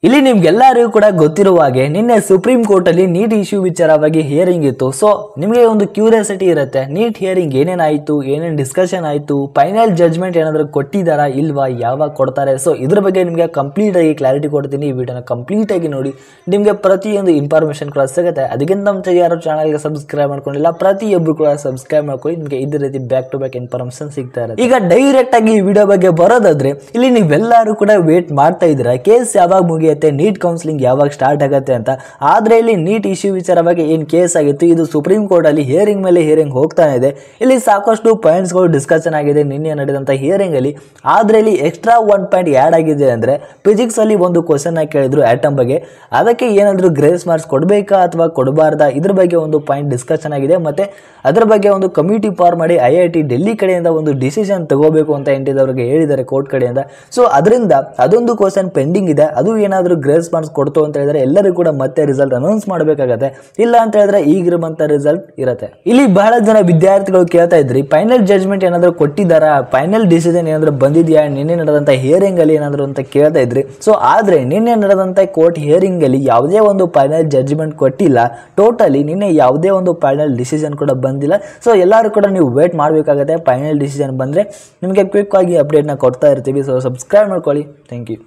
ಇಲ್ಲಿ ನಿಮ್ಗೆಲ್ಲರಿಗೂ ಕೂಡ ಗೊತ್ತಿರುವ ಹಾಗೆ ನಿನ್ನೆ ಸುಪ್ರೀಂ ಕೋರ್ಟ್ ಅಲ್ಲಿ ನೀಟ್ ಇಶ್ಯೂ ವಿಚಾರವಾಗಿ ಹಿಯರಿಂಗ್ ಇತ್ತು. ಸೊ ನಿಮಗೆ ಒಂದು ಕ್ಯೂರಿಯಾಸಿಟಿ ಇರುತ್ತೆ, ನೀಟ್ ಹಿಯರಿಂಗ್ ಏನೇನಾಯ್ತು, ಏನೇನು ಡಿಸ್ಕಷನ್ ಆಯ್ತು, ಫೈನಲ್ ಜಡ್ಜ್ಮೆಂಟ್ ಏನಾದರೂ ಕೊಟ್ಟಿದ್ದಾರಾ ಇಲ್ವಾ, ಯಾವಾಗ ಕೊಡ್ತಾರೆ. ಸೊ ಇದ್ರ ಬಗ್ಗೆ ನಿಮಗೆ ಕಂಪ್ಲೀಟ್ ಆಗಿ ಕ್ಲಾರಿಟಿ ಕೊಡ್ತೀನಿ. ಈ ವಿಡಿಯೋನ ಕಂಪ್ಲೀಟ್ ಆಗಿ ನೋಡಿ, ನಿಮಗೆ ಪ್ರತಿಯೊಂದು ಇನ್ಫಾರ್ಮೇಶನ್ ಕೂಡ ಸಿಗುತ್ತೆ. ಅದಕ್ಕಿಂತ ಮುಂಚೆ ಯಾರು ಚಾನಲ್ಗೆ ಸಬ್ಸ್ಕ್ರೈಬ್ ಮಾಡ್ಕೊಂಡಿಲ್ಲ ಪ್ರತಿಯೊಬ್ಬರು ಕೂಡ ಸಬ್ಸ್ಕ್ರೈಬ್ ಮಾಡ್ಕೊಳ್ಳಿ, ನಿಮಗೆ ಇದೇ ರೀತಿ ಬ್ಯಾಕ್ ಟು ಬ್ಯಾಕ್ ಇನ್ಫಾರ್ಮೇಶನ್ ಸಿಗ್ತಾ ಇರುತ್ತೆ. ಈಗ ಡೈರೆಕ್ಟ್ ಆಗಿ ಈ ವಿಡಿಯೋ ಬಗ್ಗೆ ಬರೋದಾದ್ರೆ, ಇಲ್ಲಿ ನೀವೆಲ್ಲರೂ ಕೂಡ ವೇಟ್ ಮಾಡ್ತಾ ಇದ್ದೀರಾ ಕೇಸ್ ಯಾವಾಗ ಮುಗಿಯುತ್ತೆ, ನೀಟ್ ಕೌನ್ಸಿಲಿಂಗ್ ಯಾವಾಗ ಸ್ಟಾರ್ಟ್ ಆಗುತ್ತೆ ಅಂತ. ಆದ್ರೆ ಇಲ್ಲಿ ನೀಟ್ ಇಶ್ಯೂ ವಿಚಾರವಾಗಿ ಏನ್ ಕೇಸ್ ಆಗಿತ್ತು, ಇದು ಸುಪ್ರೀಂ ಕೋರ್ಟ್ ಅಲ್ಲಿ ಹಿಯರಿಂಗ್ ಮೇಲೆ ಹಿಯರಿಂಗ್ ಹೋಗ್ತಾನೆ ಇದೆ. ಇಲ್ಲಿ ಸಾಕಷ್ಟು ಪಾಯಿಂಟ್ಸ್ ಗಳು ಡಿಸ್ಕಷನ್ ಆಗಿದೆ ನಿನ್ನೆ ನಡೆದಂತ ಹಿಯರಿಂಗ್ ಅಲ್ಲಿ. ಆದ್ರೆ ಇಲ್ಲಿ ಎಕ್ಸ್ಟ್ರಾ 1 ಪಾಯಿಂಟ್ ಆಡ್ ಆಗಿದೆ ಅಂದ್ರೆ, ಫಿಸಿಕ್ಸ್ ಅಲ್ಲಿ ಒಂದು ಕ್ವಶನ್ ಕೇಳಿದ್ರು ಆಟಮ್ ಬಗ್ಗೆ, ಅದಕ್ಕೆ ಏನಾದ್ರು ಗ್ರೇಸ್ ಮಾರ್ಕ್ಸ್ ಕೊಡಬೇಕಾ ಅಥವಾ ಕೊಡಬಾರ್ದಾ, ಇದ್ರ ಬಗ್ಗೆ ಒಂದು ಪಾಯಿಂಟ್ ಡಿಸ್ಕಷನ್ ಆಗಿದೆ. ಮತ್ತೆ ಅದರ ಬಗ್ಗೆ ಒಂದು ಕಮಿಟಿ ಫಾರ್ಮ್ ಮಾಡಿ IIT ಡೆಲ್ಲಿ ಕಡೆಯಿಂದ ಒಂದು ಡಿಸಿಷನ್ ತಗೋಬೇಕು ಅಂತ ಎಂಟಿದವರಿಗೆ ಹೇಳಿದ್ದಾರೆ ಕೋರ್ಟ್ ಕಡೆಯಿಂದ. ಸೊ ಅದರಿಂದ ಅದೊಂದು ಕ್ವಶನ್ ಪೆಂಡಿಂಗ್ ಇದೆ. ಅದು ಏನಾದರೂ ಗ್ರೇಸ್ ಮಾರ್ಕ್ಸ್ ಕೊಡ್ತು ಅಂತ ಹೇಳಿದ್ರೆ ಎಲ್ಲರಿಗೂ ಕೂಡ ಮತ್ತೆ ರಿಸಲ್ಟ್ ಅನೌನ್ಸ್ ಮಾಡಬೇಕಾಗತ್ತೆ. ಇಲ್ಲ ಅಂತ ಹೇಳಿದ್ರೆ ಈಗಿರುವಂತ ರಿಸಲ್ಟ್ ಇರುತ್ತೆ. ಇಲ್ಲಿ ಬಹಳ ಜನ ವಿದ್ಯಾರ್ಥಿಗಳು ಕೇಳ್ತಾ ಇದ್ರಿ, ಫೈನಲ್ ಜಡ್ಜ್ಮೆಂಟ್ ಏನಾದರೂ ಕೊಟ್ಟಿದ್ದಾರಾ, ಫೈನಲ್ ಡಿಸಿಷನ್ ಏನಾದರೂ ಬಂದಿದೆಯಾ ನಿನ್ನೆ ನಡೆದಂತ ಹಿಯರಿಂಗ್ ಅಲ್ಲಿ ಏನಾದರೂ ಅಂತ ಕೇಳ್ತಾ ಇದ್ರಿ. ಸೊ ಆದ್ರೆ ನಿನ್ನೆ ನಡೆದಂತ ಕೋರ್ಟ್ ಹಿಯರಿಂಗ್ ಅಲ್ಲಿ ಯಾವುದೇ ಒಂದು ಫೈನಲ್ ಜಡ್ಜ್ಮೆಂಟ್ ಕೊಟ್ಟಿಲ್ಲ. ಟೋಟಲಿ ನಿನ್ನೆ ಯಾವುದೇ ಒಂದು ಫೈನಲ್ ಡಿಸಿಷನ್ ಕೂಡ ಬಂದಿಲ್ಲ. ಸೊ ಎಲ್ಲರೂ ಕೂಡ ನೀವು ವೇಟ್ ಮಾಡಬೇಕಾಗುತ್ತೆ. ಫೈನಲ್ ಡಿಸಿಷನ್ ಬಂದ್ರೆ ನಿಮಗೆ ಕ್ವಿಕ್ ಆಗಿ ಅಪ್ಡೇಟ್ ನ ಕೊಡ್ತಾ ಇರ್ತೀವಿ. ಸೊ ಸಬ್ಸ್ಕ್ರೈಬ್ ಮಾಡ್ಕೊಳ್ಳಿ. Thank you.